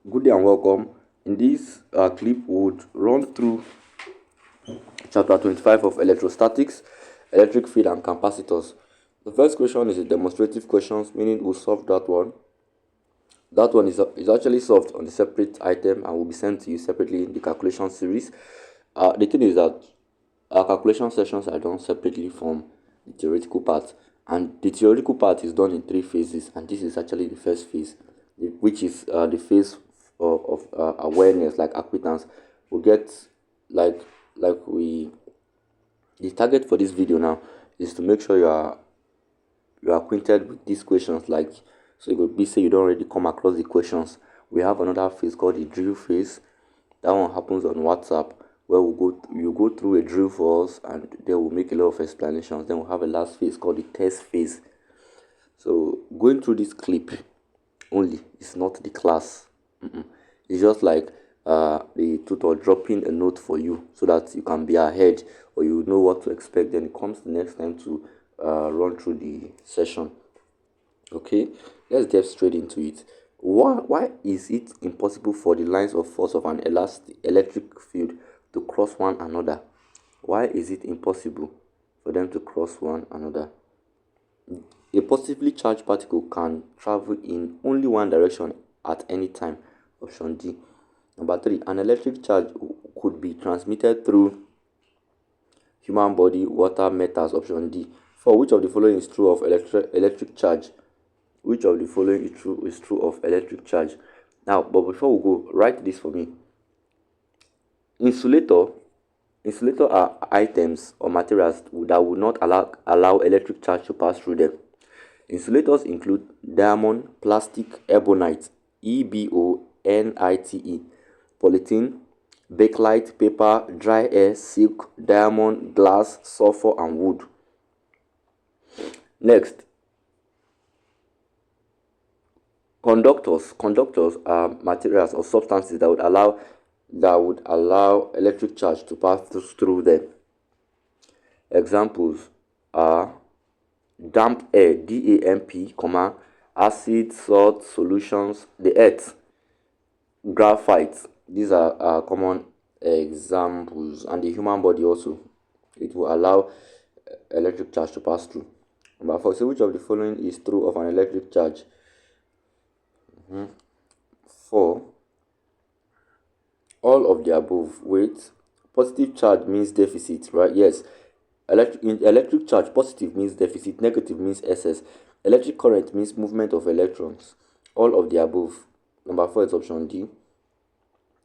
Good day and welcome. In this clip, we would run through chapter 25 of electrostatics, electric field and capacitors. The first question is a demonstrative question, meaning we'll solve that one. That one is actually solved on a separate item and will be sent to you separately in the calculation series. The thing is that our calculation sessions are done separately from the theoretical part, and the theoretical part is done in three phases, and this is actually the first phase, which is the phase of awareness, like acquittance. We'll get like like we the target for this video now is to make sure you are acquainted with these questions, like, so you could be say you don't already come across the questions. We have another phase called the drill phase. That one happens on WhatsApp, where you go through a drill for us and then we'll make a lot of explanations. Then we'll have a last phase called the test phase. So going through this clip only is not the class. It's just like the tutor dropping a note for you so that you can be ahead or you know what to expect. Then it comes the next time to run through the session. Okay, let's get straight into it. Why is it impossible for the lines of force of an electric field to cross one another? Why is it impossible for them to cross one another? A positively charged particle can travel in only one direction at any time. Option D. Number 3. An electric charge could be transmitted through human body, water, metals. Option D. 4. Which of the following is true of electric charge? Which of the following is true of electric charge? Now, but before we go, write this for me. Insulator are items or materials that would not allow electric charge to pass through them. Insulators include diamond, plastic, ebonite, EBONITE, polythene, bakelite, paper, dry air, silk, diamond, glass, sulfur, and wood. Next, conductors are materials or substances that would allow electric charge to pass through them. Examples are damp air, DAMP, acid, salt, solutions, the earth, graphite. These are common examples, and the human body also. It will allow electric charge to pass through. Number 4, so which of the following is true of an electric charge? 4. All of the above. Wait, positive charge means deficit, right? Yes. Electric charge, positive means deficit, negative means excess. Electric current means movement of electrons. All of the above. Number 4 is option D.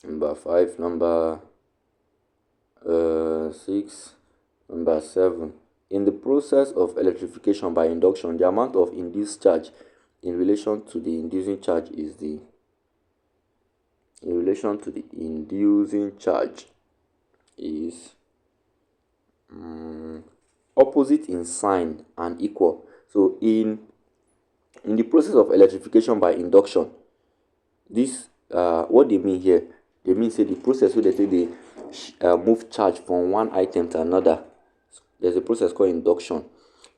Number 5, number 6, number 7. In the process of electrification by induction, the amount of induced charge in relation to the inducing charge is opposite in sign and equal. So in the process of electrification by induction, this what they mean here, they mean say the process where they move charge from one item to another. There's a process called induction.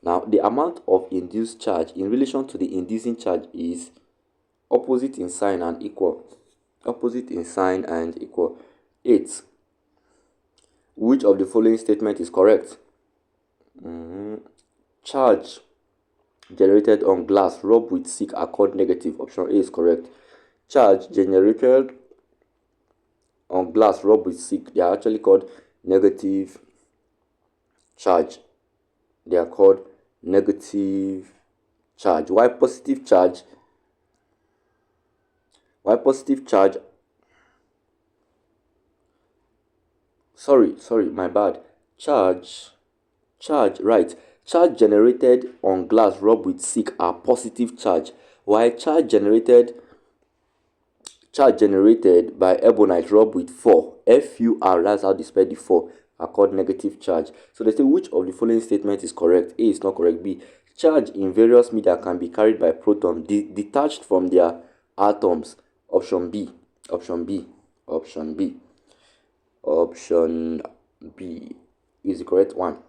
Now the amount of induced charge in relation to the inducing charge is opposite in sign and equal. 8. Which of the following statement is correct? Charge generated on glass rubbed with silk are called negative. Option A is correct. Charge generated on glass rubbed with silk, they are actually called negative charge. They are called negative charge. Why positive charge? Sorry, my bad. Charge, right. Charge generated on glass rubbed with silk are positive charge, while charge generated by ebonite rubbed with FUR, that's how they spell the 4, are called negative charge. So they say which of the following statement is correct? A is not correct. B, charge in various media can be carried by protons detached from their atoms. Option B is the correct one.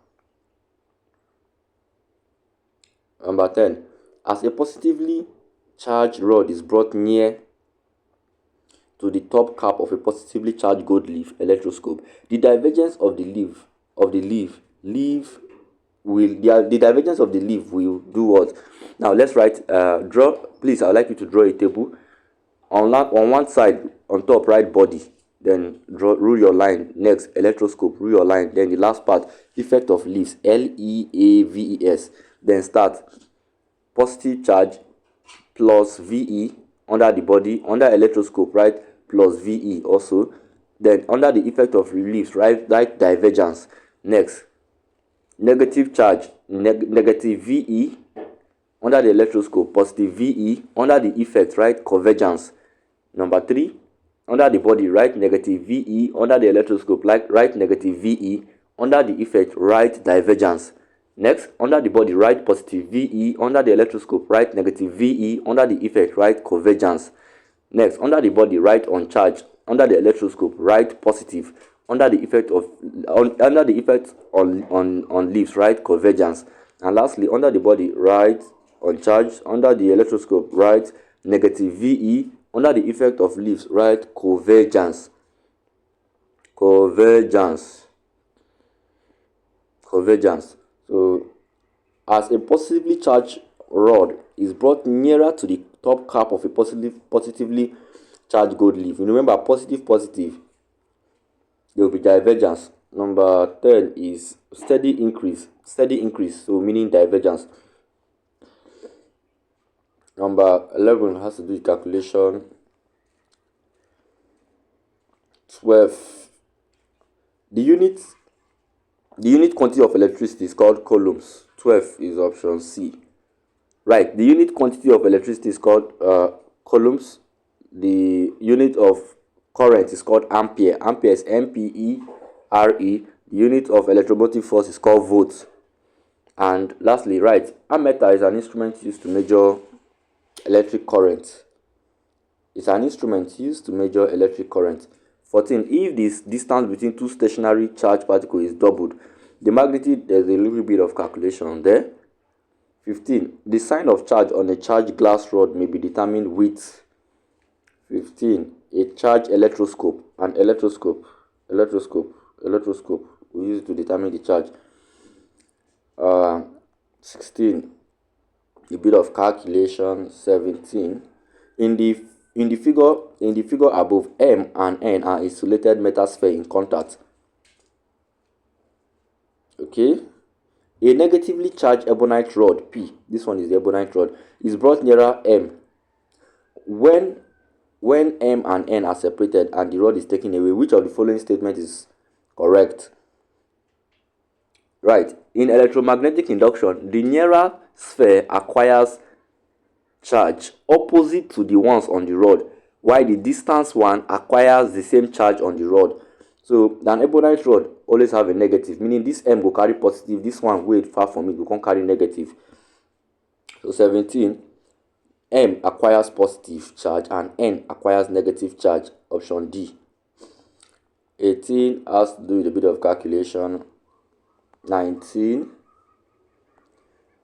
Number 10. As a positively charged rod is brought near to the top cap of a positively charged gold leaf electroscope, the divergence of the divergence of the leaf will do what? Now let's write draw. Please, I'd like you to draw a table. On one side, on top, write body, then rule your line. Next, electroscope, rule your line. Then the last part, effect of leaves, LEAVES. Then start. Positive charge plus VE under the body. Under electroscope, write plus VE also. Then under the effect of leaves, write divergence. Next, negative charge, negative VE under the electroscope, positive VE under the effect, write convergence. Number 3, under the body, write negative VE under the electroscope, write negative VE under the effect, write divergence. Next, under the body, write positive VE under the electroscope, write negative VE under the effect, write convergence. Next, under the body, write on charge under the electroscope, write positive under the effect on leaves, write convergence. And lastly, under the body, write on charge under the electroscope, write negative VE under the effect of leaves, write convergence. So as a positively charged rod is brought nearer to the top cap of a positively charged gold leaf, remember positive, there will be divergence. Number 10 is steady increase, so meaning divergence. Number 11 has to do with calculation. 12. The unit quantity of electricity is called coulombs. 12 is option C. Right, the unit quantity of electricity is called coulombs. The unit of current is called ampere. Ampere is MPERE. The unit of electromotive force is called volts. And lastly, right, ammeter is an instrument used to measure electric current. It's an instrument used to measure electric current. 14. If this distance between two stationary charged particles is doubled, the magnitude, there's a little bit of calculation there. 15. The sign of charge on a charged glass rod may be determined with 15. A charged electroscope. An electroscope. We use it to determine the charge. 16. A bit of calculation. 17. In the figure above, M and N are insulated metal sphere in contact. Okay. A negatively charged ebonite rod, P, this one is the ebonite rod, is brought nearer M. When M and N are separated and the rod is taken away, which of the following statement is correct? Right. In electromagnetic induction, the nearer sphere acquires charge opposite to the ones on the rod, while the distant one acquires the same charge on the rod. So an ebonite rod always have a negative, meaning this M will carry positive, this one way far from it will come carry negative. So 17, M acquires positive charge and N acquires negative charge, option D. 18 has to do with a bit of calculation. 19,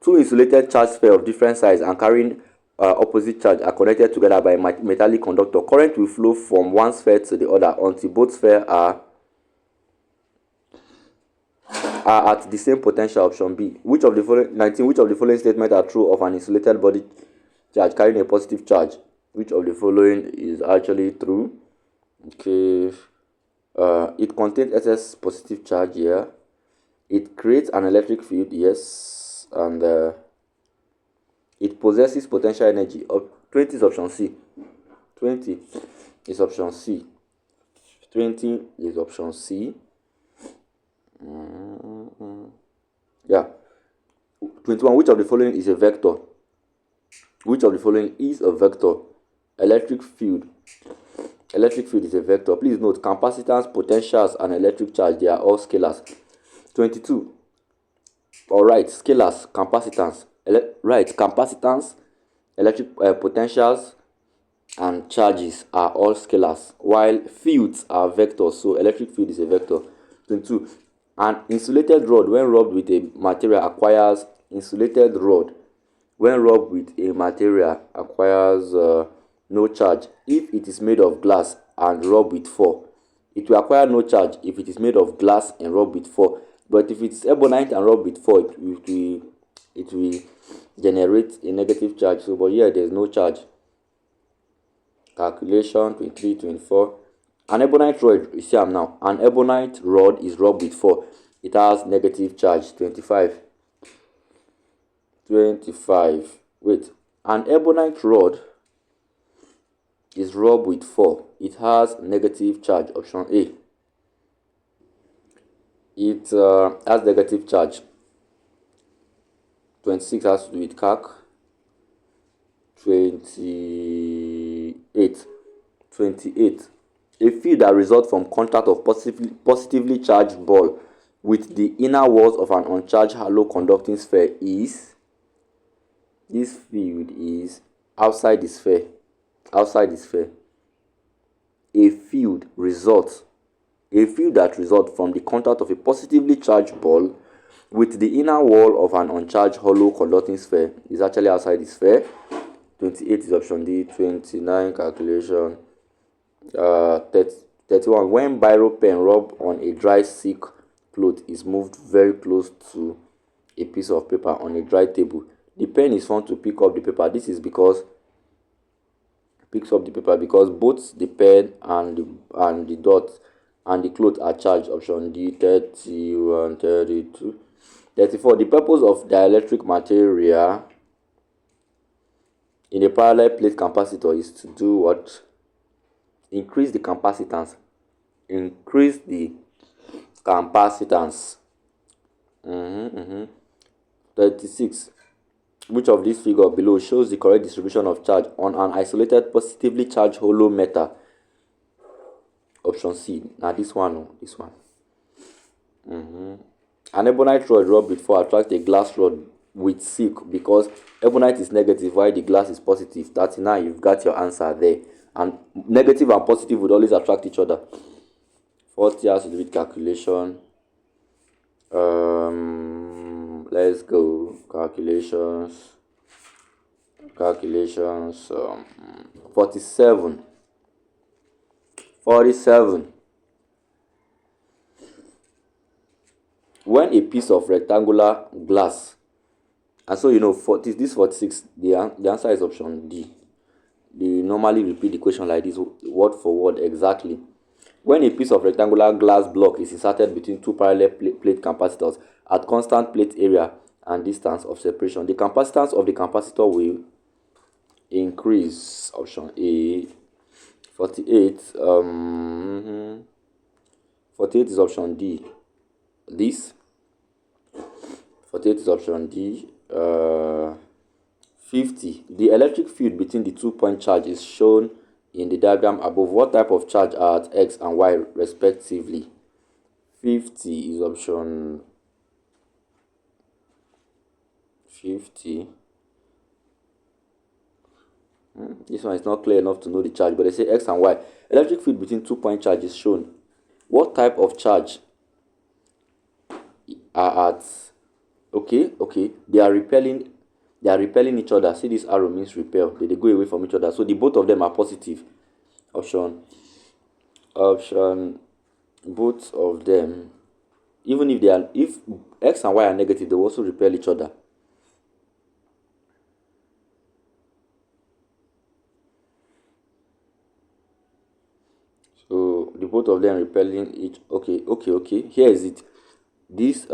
two insulated charge spheres of different size and carrying opposite charge are connected together by a metallic conductor. Current will flow from one sphere to the other until both spheres are at the same potential, option B. Which of the following statements are true of an insulated body charge carrying a positive charge? Which of the following is actually true? Okay. It contains excess positive charge here. It creates an electric field, yes, and it possesses potential energy. 20 is option C. 20 is option C. 20 is option C. Yeah. 21. Which of the following is a vector? Which of the following is a vector? Electric field. Electric field is a vector. Please note, capacitance, potentials, and electric charge, they are all scalars. 22. Alright, scalars, capacitance. Capacitance, electric potentials, and charges are all scalars, while fields are vectors. So electric field is a vector. 22. An insulated rod, when rubbed with a material, acquires no charge if it is made of glass and rubbed with 4. It will acquire no charge if it is made of glass and rubbed with 4. But if it's ebonite and rubbed with 4, it will generate a negative charge. So, but here there's no charge. Calculation 23, 24. An ebonite rod, you see am now. An ebonite rod is rubbed with 4. It has negative charge. 25. 25. Wait. An ebonite rod is rubbed with 4. It has negative charge. Option A. It has negative charge. 26 has to do with calc. 28. 28. A field that results from contact of positively charged ball with the inner walls of an uncharged hollow conducting sphere is, this field is outside the sphere. Outside the sphere. A field that results from the contact of a positively charged ball with the inner wall of an uncharged hollow conducting sphere is actually outside the sphere. 28 is option D. 29 calculation. 31. When biro pen rubbed on a dry silk cloth is moved very close to a piece of paper on a dry table, the pen is found to pick up the paper. This is because picks up the paper because both the pen and the dot and the cloth are charged. Option D. 31, 32. 34. The purpose of dielectric material in a parallel plate capacitor is to do what? Increase the capacitance. Increase the capacitance. 36. Which of these figures below shows the correct distribution of charge on an isolated positively charged hollow metal? Option C. Now this one. An ebonite rod rubbed with 4 attracts a glass rod with silk because ebonite is negative while the glass is positive. 39. You've got your answer there. And negative and positive would always attract each other. 40 has to do with calculation. Let's go. Calculations. 47. 47. When a piece of rectangular glass, and so this 46, the answer is option D. They normally repeat the question like this, word for word exactly. When a piece of rectangular glass block is inserted between two parallel plate capacitors at constant plate area and distance of separation, the capacitance of the capacitor will increase. Option A. 48. 48 is option D. This 48 is option D. 50. The electric field between the 2-point charge is shown in the diagram above. What type of charge are at X and Y respectively? 50 is option 50. This one is not clear enough to know the charge, but they say X and Y. Electric field between 2-point charge is shown. What type of charge are at? Okay. They are repelling each other. See, this arrow means repel. They go away from each other. So the both of them are positive. Option both of them. Even if X and Y are negative, they will also repel each other. So the both of them repelling each. Okay. Here is it. This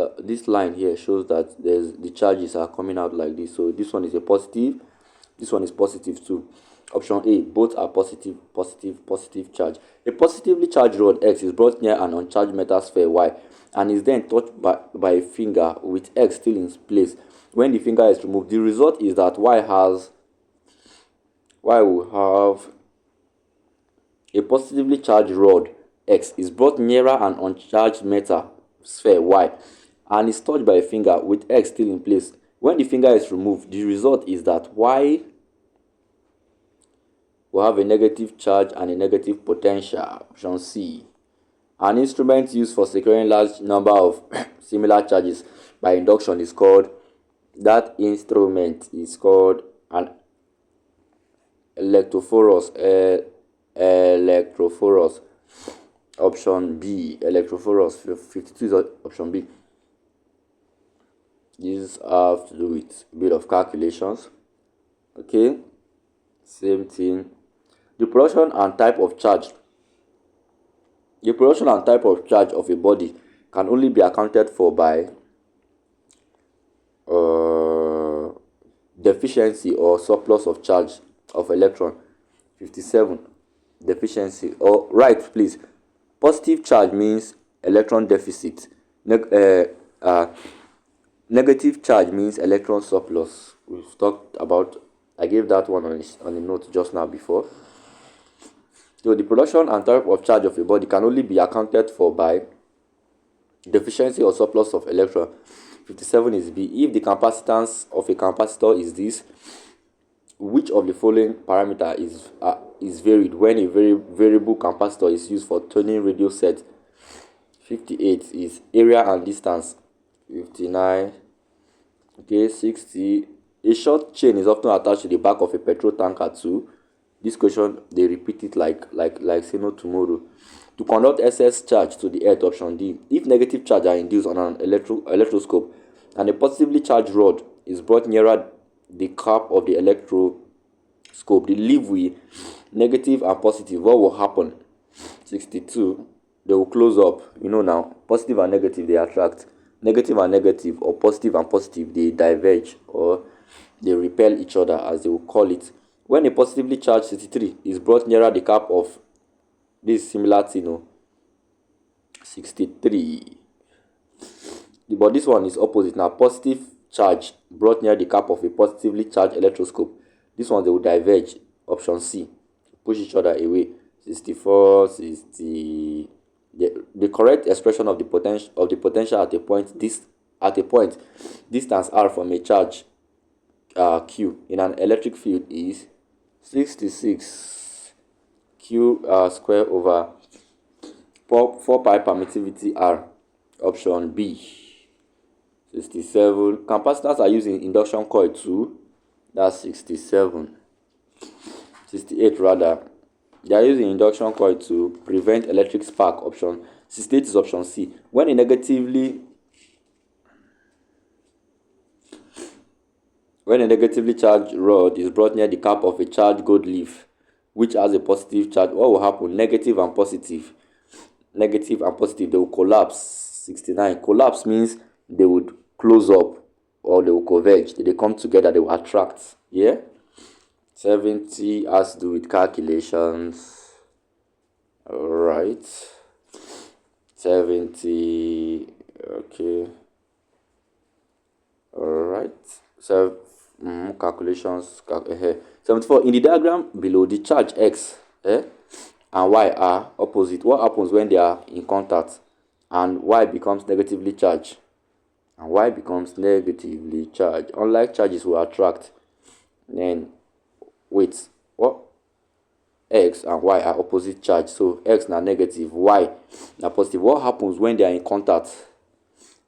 line here shows that the charges are coming out like this. So this one is a positive. This one is positive too. Option A. Both are positive charge. A positively charged rod X is brought near an uncharged metal sphere Y and is then touched by a finger with X still in place. When the finger is removed, the result is that Y will have a positively charged rod X is brought nearer an uncharged metal sphere Y and is touched by a finger with X still in place. When the finger is removed, the result is that Y will have a negative charge and a negative potential. Option C. An instrument used for securing large number of similar charges by induction is called, that instrument is called an electrophorus. electrophorus. Option B, electrophorus. 52 is option B. These have to do with a bit of calculations. Okay, same thing. The production and type of charge. The production and type of charge of a body can only be accounted for by deficiency or surplus of charge of electron. 57, deficiency or right, please. Positive charge means electron deficit. Negative charge means electron surplus. We've talked about, I gave that one on the note just now before. So the production and type of charge of a body can only be accounted for by deficiency or surplus of electron. 57 is B. If the capacitance of a capacitor is this, which of the following parameter is varied when a variable capacitor is used for turning radio set? 58 is area and distance. 59. Okay, 60. A short chain is often attached to the back of a petrol tanker too. This question, they repeat it like say no tomorrow. To conduct excess charge to the earth, option D. If negative charge are induced on an electroscope and a positively charged rod is brought nearer the cap of the electroscope, the leeway, negative and positive, what will happen? 62. They will close up. You know now, positive and negative, they attract. Negative and negative, or positive and positive, they diverge or they repel each other, as they will call it. When a positively charged 63 is brought nearer the cap of this similar thing, 63. But this one is opposite now. Positive charge brought near the cap of a positively charged electroscope. This one, they will diverge. Option C. Push each other away. 64, 60. The correct expression of the potential at a point distance r from a charge q in an electric field is 66 q square over 4 pi permittivity r. Option B. 67. Capacitors are used in induction coil too. That's 67. 68 rather. They are used in induction coil to prevent electric spark. Option 68 is option C. When a negatively charged rod is brought near the cap of a charged gold leaf, which has a positive charge, what will happen? Negative and positive. Negative and positive, they will collapse. 69. Collapse means they would close up or they will converge. They come together, they will attract. Yeah? 70 has to do with calculations. Alright. 70. Okay. Alright. So calculations. 74. In the diagram below, the charge X and Y are opposite. What happens when they are in contact? And Y becomes negatively charged. Unlike charges will attract. Then wait, what? X and Y are opposite charge. So X na negative, Y na positive. What happens when they are in contact?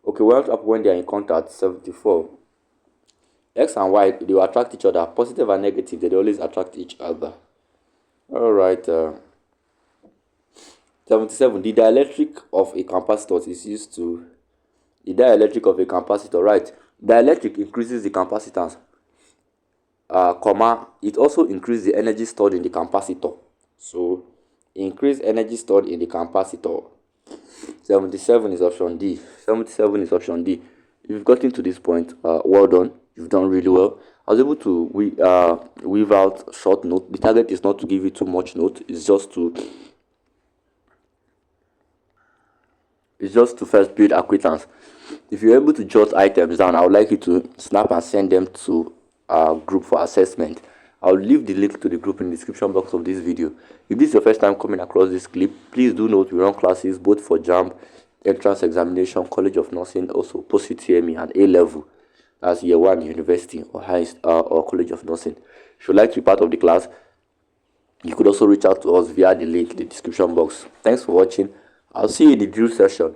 Okay, what happens when they are in contact? 74. X and Y, they will attract each other. Positive and negative, they always attract each other. Alright. 77. The dielectric of a capacitor is used to. The dielectric of a capacitor, right? Dielectric increases the capacitance. It also increases the energy stored in the capacitor. So, increase energy stored in the capacitor. 77 is option D. 77 is option D. If you've gotten to this point, well done. You've done really well. I was able to weave out short note. The target is not to give you too much note. It's just to first build acquaintance. If you're able to jot items down, I would like you to snap and send them to our group for assessment. I'll leave the link to the group in the description box of this video. If this is your first time coming across this clip, please do note we run classes both for JAMB, entrance examination, College of Nursing, also post-UTME and A-level. That's year 1 university or College of Nursing. If you'd like to be part of the class, you could also reach out to us via the link in the description box. Thanks for watching. I'll see you in the drill session.